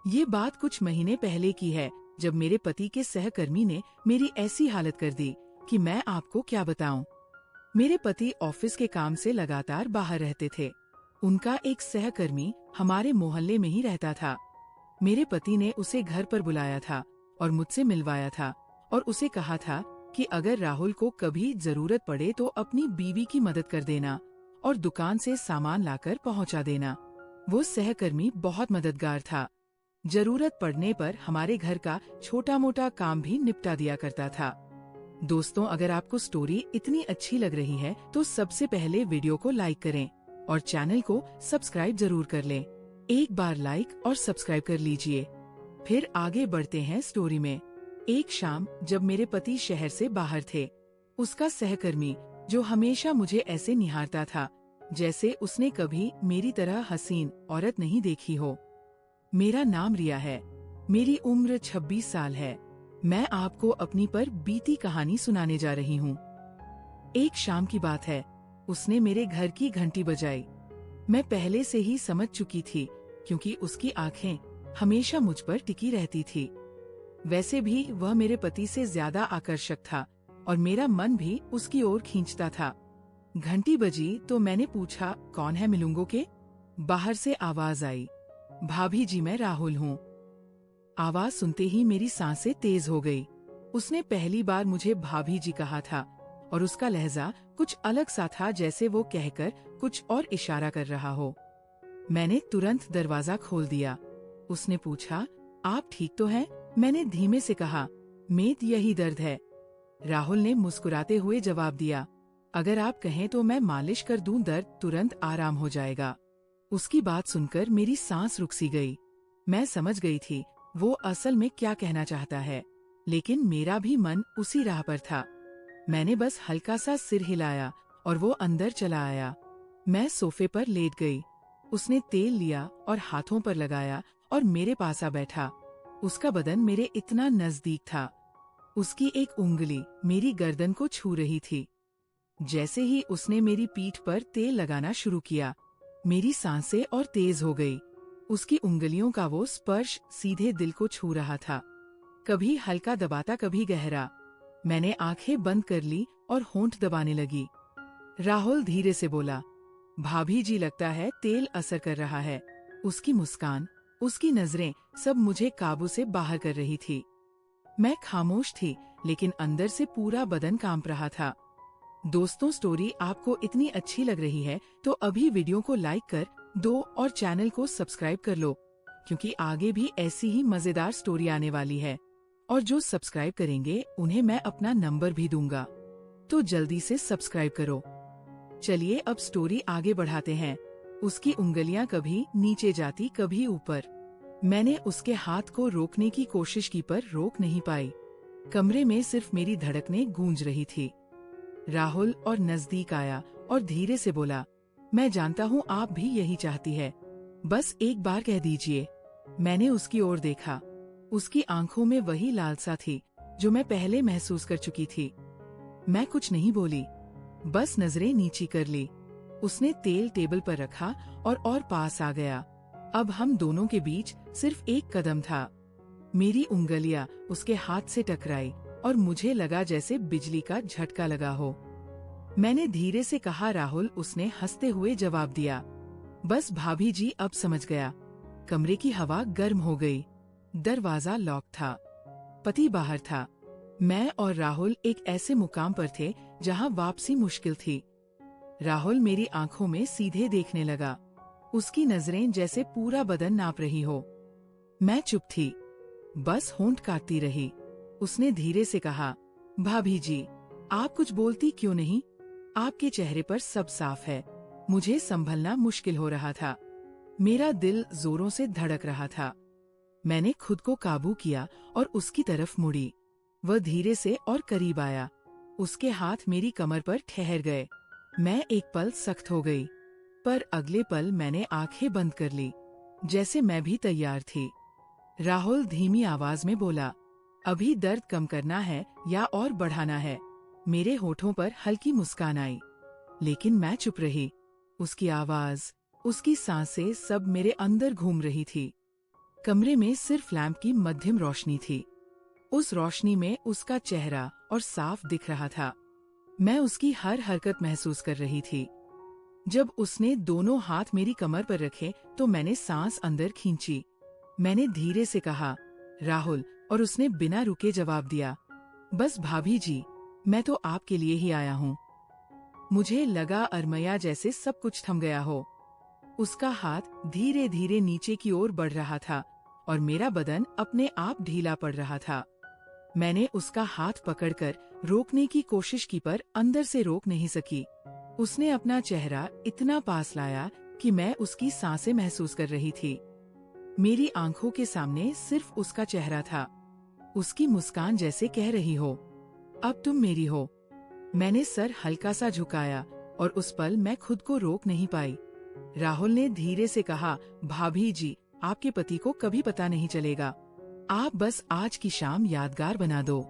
ये बात कुछ महीने पहले की है, जब मेरे पति के सहकर्मी ने मेरी ऐसी हालत कर दी कि मैं आपको क्या बताऊं। मेरे पति ऑफिस के काम से लगातार बाहर रहते थे। उनका एक सहकर्मी हमारे मोहल्ले में ही रहता था। मेरे पति ने उसे घर पर बुलाया था और मुझसे मिलवाया था और उसे कहा था कि अगर राहुल को कभी जरूरत पड़े तो अपनी बीवी की मदद कर देना और दुकान से सामान लाकर पहुंचा देना। वो सहकर्मी बहुत मददगार था। जरूरत पड़ने पर हमारे घर का छोटा मोटा काम भी निपटा दिया करता था। दोस्तों, अगर आपको स्टोरी इतनी अच्छी लग रही है तो सबसे पहले वीडियो को लाइक करें और चैनल को सब्सक्राइब जरूर कर लें। एक बार लाइक और सब्सक्राइब कर लीजिए। फिर आगे बढ़ते हैं स्टोरी में। एक शाम जब मेरे पति शहर से बाहर थे, उसका सहकर्मी, जो हमेशा मुझे ऐसे निहारता था जैसे उसने कभी मेरी तरह हसीन औरत नहीं देखी हो। मेरा नाम रिया है। मेरी उम्र 26 साल है। मैं आपको अपनी पर बीती कहानी सुनाने जा रही हूँ। एक शाम की बात है, उसने मेरे घर की घंटी बजाई। मैं पहले से ही समझ चुकी थी, क्योंकि उसकी आंखें हमेशा मुझ पर टिकी रहती थी। वैसे भी वह मेरे पति से ज्यादा आकर्षक था और मेरा मन भी उसकी ओर खींचता था। घंटी बजी तो मैंने पूछा, कौन है मिलूंगो के? बाहर से आवाज आई, भाभी जी, मैं राहुल हूँ। आवाज सुनते ही मेरी सांसें तेज हो गई। उसने पहली बार मुझे भाभी जी कहा था और उसका लहजा कुछ अलग सा था, जैसे वो कहकर कुछ और इशारा कर रहा हो। मैंने तुरंत दरवाजा खोल दिया। उसने पूछा, आप ठीक तो हैं? मैंने धीमे से कहा, मेद यही दर्द है। राहुल ने मुस्कुराते हुए जवाब दिया, अगर आप कहें तो मैं मालिश कर दूं, दर्द तुरंत आराम हो जाएगा। उसकी बात सुनकर मेरी सांस रुक सी गई। मैं समझ गई थी वो असल में क्या कहना चाहता है, लेकिन मेरा भी मन उसी राह पर था। मैंने बस हल्का सा सिर हिलाया और वो अंदर चला आया। मैं सोफे पर लेट गई। उसने तेल लिया और हाथों पर लगाया और मेरे पास आ बैठा। उसका बदन मेरे इतना नजदीक था। उसकी एक उंगली मेरी गर्दन को छू रही थी। जैसे ही उसने मेरी पीठ पर तेल लगाना शुरू किया, मेरी सांसें और तेज हो गई। उसकी उंगलियों का वो स्पर्श सीधे दिल को छू रहा था, कभी हल्का दबाता, कभी गहरा। मैंने आंखें बंद कर ली और होंठ दबाने लगी। राहुल धीरे से बोला, भाभी जी, लगता है तेल असर कर रहा है। उसकी मुस्कान, उसकी नजरें सब मुझे काबू से बाहर कर रही थी। मैं खामोश थी, लेकिन अंदर से पूरा बदन कांप रहा था। दोस्तों, स्टोरी आपको इतनी अच्छी लग रही है तो अभी वीडियो को लाइक कर दो और चैनल को सब्सक्राइब कर लो, क्योंकि आगे भी ऐसी ही मजेदार स्टोरी आने वाली है। और जो सब्सक्राइब करेंगे उन्हें मैं अपना नंबर भी दूंगा, तो जल्दी से सब्सक्राइब करो। चलिए अब स्टोरी आगे बढ़ाते हैं। उसकी उंगलियां कभी नीचे जाती, कभी ऊपर। मैंने उसके हाथ को रोकने की कोशिश की पर रोक नहीं पाई। कमरे में सिर्फ मेरी धड़कनें गूंज रही थी। राहुल और नजदीक आया और धीरे से बोला, मैं जानता हूँ आप भी यही चाहती है, बस एक बार कह दीजिए। मैंने उसकी ओर देखा। उसकी आंखों में वही लालसा थी जो मैं पहले महसूस कर चुकी थी। मैं कुछ नहीं बोली, बस नजरें नीची कर ली। उसने तेल टेबल पर रखा और पास आ गया। अब हम दोनों के बीच सिर्फ एक कदम था। मेरी उंगलियां उसके हाथ से टकराई और मुझे लगा जैसे बिजली का झटका लगा हो। मैंने धीरे से कहा, राहुल। उसने हंसते हुए जवाब दिया, बस भाभी जी, अब समझ गया। कमरे की हवा गर्म हो गई। दरवाजा लॉक था। पति बाहर था। मैं और राहुल एक ऐसे मुकाम पर थे जहां वापसी मुश्किल थी। राहुल मेरी आंखों में सीधे देखने लगा। उसकी नजरें जैसे पूरा बदन नाप रही हो। मैं चुप थी, बस होंठ काटती रही। उसने धीरे से कहा, भाभी जी, आप कुछ बोलती क्यों नहीं? आपके चेहरे पर सब साफ है। मुझे संभलना मुश्किल हो रहा था। मेरा दिल जोरों से धड़क रहा था। मैंने खुद को काबू किया और उसकी तरफ मुड़ी। वह धीरे से और करीब आया। उसके हाथ मेरी कमर पर ठहर गए। मैं एक पल सख्त हो गई, पर अगले पल मैंने आंखें बंद कर ली, जैसे मैं भी तैयार थी। राहुल धीमी आवाज में बोला, अभी दर्द कम करना है या और बढ़ाना है? मेरे होठों पर हल्की मुस्कान आई, लेकिन मैं चुप रही। उसकी आवाज, उसकी सांसें सब मेरे अंदर घूम रही थी। कमरे में सिर्फ लैंप की मध्यम रोशनी थी। उस रोशनी में उसका चेहरा और साफ दिख रहा था। मैं उसकी हर हरकत महसूस कर रही थी। जब उसने दोनों हाथ मेरी कमर पर रखे तो मैंने सांस अंदर खींची। मैंने धीरे से कहा, राहुल, और उसने बिना रुके जवाब दिया, बस भाभी जी, मैं तो आपके लिए ही आया हूँ। मुझे लगा अरमया जैसे सब कुछ थम गया हो। उसका हाथ धीरे धीरे नीचे की ओर बढ़ रहा था और मेरा बदन अपने आप ढीला पड़ रहा था। मैंने उसका हाथ पकड़कर रोकने की कोशिश की पर अंदर से रोक नहीं सकी। उसने अपना चेहरा इतना पास लाया कि मैं उसकी सांसें महसूस कर रही थी। मेरी आंखों के सामने सिर्फ उसका चेहरा था। उसकी मुस्कान जैसे कह रही हो, अब तुम मेरी हो। मैंने सर हल्का सा झुकाया और उस पल मैं खुद को रोक नहीं पाई। राहुल ने धीरे से कहा, भाभी जी, आपके पति को कभी पता नहीं चलेगा। आप बस आज की शाम यादगार बना दो।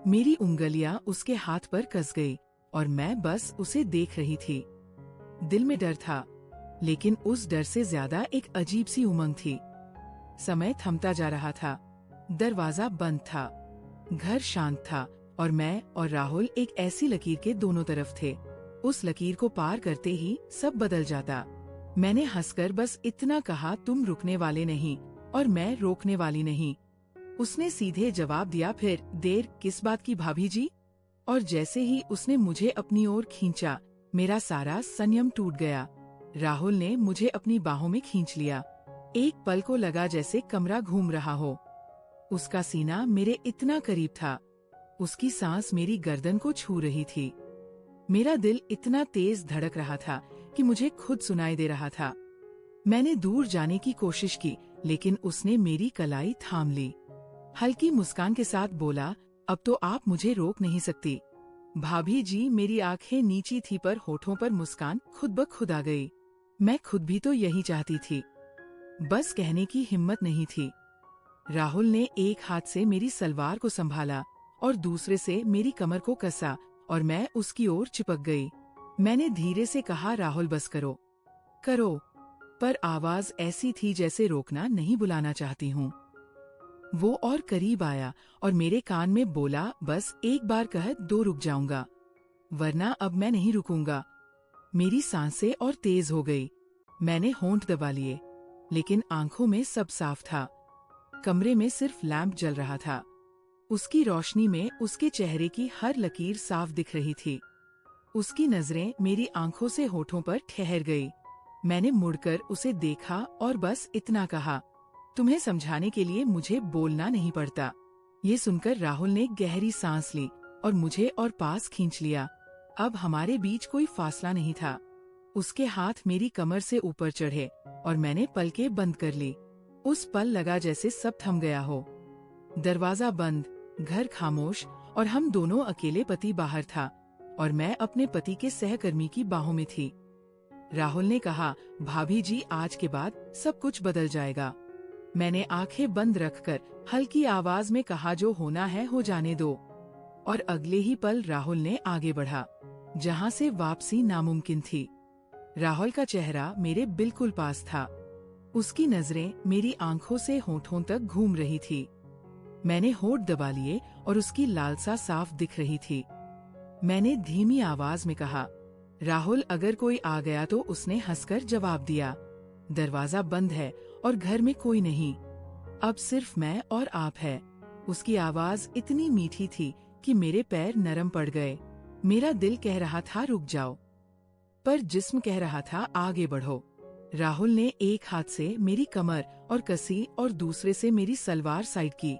मेरी उंगलियां उसके हाथ पर कस गई और मैं बस उसे देख रही थी। दिल में डर था, लेकिन उस डर से ज्यादा एक अजीब सी उमंग थी। समय थमता जा रहा था। दरवाजा बंद था। घर शांत था और मैं और राहुल एक ऐसी लकीर के दोनों तरफ थे। उस लकीर को पार करते ही सब बदल जाता। मैंने हंसकर बस इतना कहा, तुम रुकने वाले नहीं और मैं रोकने वाली नहीं। उसने सीधे जवाब दिया, फिर देर किस बात की भाभी जी? और जैसे ही उसने मुझे अपनी ओर खींचा, मेरा सारा संयम टूट गया। राहुल ने मुझे अपनी बाहों में खींच लिया। एक पल को लगा जैसे कमरा घूम रहा हो। उसका सीना मेरे इतना करीब था। उसकी सांस मेरी गर्दन को छू रही थी। मेरा दिल इतना तेज धड़क रहा था कि मुझे खुद सुनाई दे रहा था। मैंने दूर जाने की कोशिश की, लेकिन उसने मेरी कलाई थाम ली। हल्की मुस्कान के साथ बोला, अब तो आप मुझे रोक नहीं सकती। भाभी जी, मेरी आंखें नीची थी पर होठों पर मुस्कान खुद ब खुद आ गई। मैं खुद भी तो यही चाहती थी, बस कहने की हिम्मत नहीं थी। राहुल ने एक हाथ से मेरी सलवार को संभाला और दूसरे से मेरी कमर को कसा और मैं उसकी ओर चिपक गई। मैंने धीरे से कहा, राहुल बस करो, करो। पर आवाज ऐसी थी जैसे रोकना नहीं, बुलाना चाहती हूँ। वो और करीब आया और मेरे कान में बोला, बस एक बार कह दो रुक जाऊंगा, वरना अब मैं नहीं रुकूंगा। मेरी सांसें और तेज हो गई। मैंने होंठ दबा लिए, लेकिन आंखों में सब साफ था। कमरे में सिर्फ लैंप जल रहा था। उसकी रोशनी में उसके चेहरे की हर लकीर साफ दिख रही थी। उसकी नजरें मेरी आंखों से होठों पर ठहर गई। मैंने मुड़कर उसे देखा और बस इतना कहा, तुम्हें समझाने के लिए मुझे बोलना नहीं पड़ता। ये सुनकर राहुल ने गहरी सांस ली और मुझे और पास खींच लिया। अब हमारे बीच कोई फासला नहीं था। उसके हाथ मेरी कमर से ऊपर चढ़े और मैंने पलकें बंद कर ली। उस पल लगा जैसे सब थम गया हो। दरवाजा बंद, घर खामोश और हम दोनों अकेले। पति बाहर था और मैं अपने पति के सहकर्मी की बाहों में थी। राहुल ने कहा, भाभी जी, आज के बाद सब कुछ बदल जाएगा। मैंने आंखें बंद रखकर हल्की आवाज में कहा, जो होना है हो जाने दो। और अगले ही पल राहुल ने आगे बढ़ा, जहां से वापसी नामुमकिन थी। राहुल का चेहरा मेरे बिल्कुल पास था। उसकी नजरें मेरी आंखों से होठों तक घूम रही थी। मैंने होठ दबा लिए और उसकी लालसा साफ दिख रही थी। मैंने धीमी आवाज में कहा, राहुल, अगर कोई आ गया तो उसने हंसकर जवाब दिया, दरवाजा बंद है और घर में कोई नहीं, अब सिर्फ मैं और आप है। उसकी आवाज इतनी मीठी थी कि मेरे पैर नरम पड़ गए। मेरा दिल कह रहा था रुक जाओ, पर जिस्म कह रहा था आगे बढ़ो। राहुल ने एक हाथ से मेरी कमर और कसी और दूसरे से मेरी सलवार साइड की।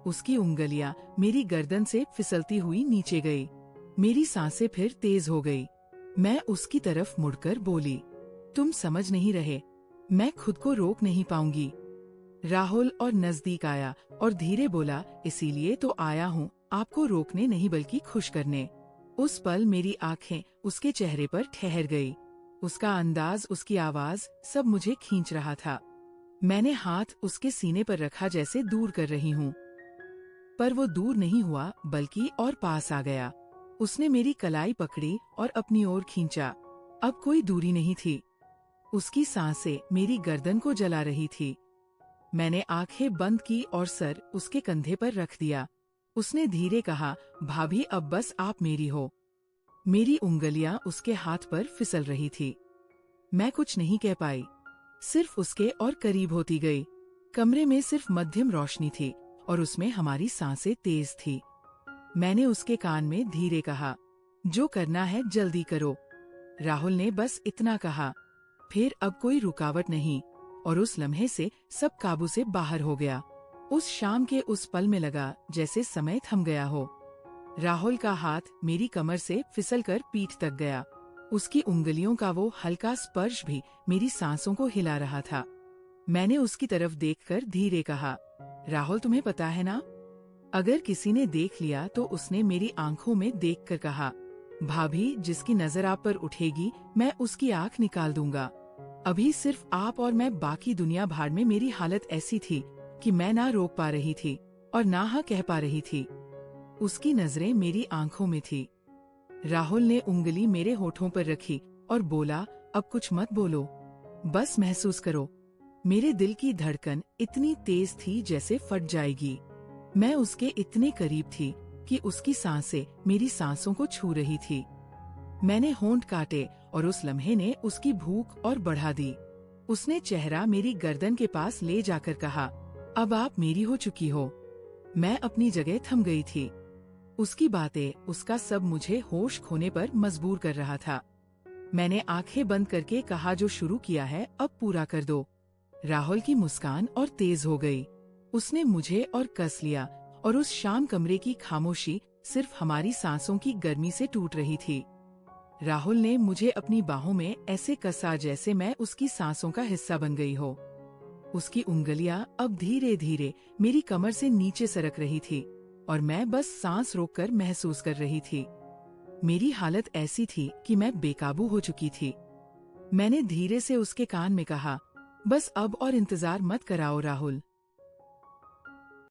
उसकी उंगलियां मेरी गर्दन से फिसलती हुई नीचे गई। मेरी सांसें फिर तेज हो गई। मैं उसकी तरफ मुड़कर बोली, तुम समझ नहीं रहे, मैं खुद को रोक नहीं पाऊंगी। राहुल और नजदीक आया और धीरे बोला, इसीलिए तो आया हूँ, आपको रोकने नहीं बल्कि खुश करने। उस पल मेरी आंखें उसके चेहरे पर ठहर गई। उसका अंदाज, उसकी आवाज, सब मुझे खींच रहा था। मैंने हाथ उसके सीने पर रखा जैसे दूर कर रही हूँ, पर वो दूर नहीं हुआ बल्कि और पास आ गया। उसने मेरी कलाई पकड़ी और अपनी ओर खींचा। अब कोई दूरी नहीं थी। उसकी सांसें मेरी गर्दन को जला रही थी। मैंने आंखें बंद की और सर उसके कंधे पर रख दिया। उसने धीरे कहा, भाभी अब बस आप मेरी हो। मेरी उंगलियां उसके हाथ पर फिसल रही थी। मैं कुछ नहीं कह पाई, सिर्फ उसके और करीब होती गई। कमरे में सिर्फ मध्यम रोशनी थी और उसमें हमारी सांसें तेज थी। मैंने उसके कान में धीरे कहा, जो करना है जल्दी करो। राहुल ने बस इतना कहा। फिर अब कोई रुकावट नहीं और उस लम्हे से सब काबू से बाहर हो गया। उस शाम के उस पल में लगा जैसे समय थम गया हो। राहुल का हाथ मेरी कमर से फिसलकर पीठ तक गया। उसकी उंगलियों का वो हल्का स्पर्श भी मेरी सांसों को हिला रहा था। मैंने उसकी तरफ देखकर धीरे कहा, राहुल तुम्हें पता है ना? अगर किसी ने देख लिया तो उसने मेरी आंखों में देखकर कहा, भाभी जिसकी नजर आप पर उठेगी मैं उसकी आंख निकाल दूंगा। अभी सिर्फ आप और मैं, बाकी दुनिया भाड़ में। मेरी हालत ऐसी थी कि मैं ना रोक पा रही थी और ना हाँ कह पा रही थी। उसकी नजरें मेरी आंखों में थी। राहुल ने उंगली मेरे होठों पर रखी और बोला, अब कुछ मत बोलो, बस महसूस करो। मेरे दिल की धड़कन इतनी तेज थी जैसे फट जाएगी। मैं उसके इतने करीब थी कि उसकी सांसें मेरी सांसों को छू रही थी। मैंने होंठ काटे और उस लम्हे ने उसकी भूख और बढ़ा दी। उसने चेहरा मेरी गर्दन के पास ले जाकर कहा, अब आप मेरी हो चुकी हो। मैं अपनी जगह थम गई थी। उसकी बातें, उसका सब मुझे होश खोने पर मजबूर कर रहा था। मैंने आंखें बंद करके कहा, जो शुरू किया है अब पूरा कर दो। राहुल की मुस्कान और तेज हो गई। उसने मुझे और कस लिया और उस शाम कमरे की खामोशी सिर्फ हमारी सांसों की गर्मी से टूट रही थी। राहुल ने मुझे अपनी बाहों में ऐसे कसा जैसे मैं उसकी सांसों का हिस्सा बन गई हो। उसकी उंगलियां अब धीरे धीरे मेरी कमर से नीचे सरक रही थी और मैं बस सांस रोककर महसूस कर रही थी। मेरी हालत ऐसी थी कि मैं बेकाबू हो चुकी थी। मैंने धीरे से उसके कान में कहा, बस अब और इंतजार मत कराओ राहुल।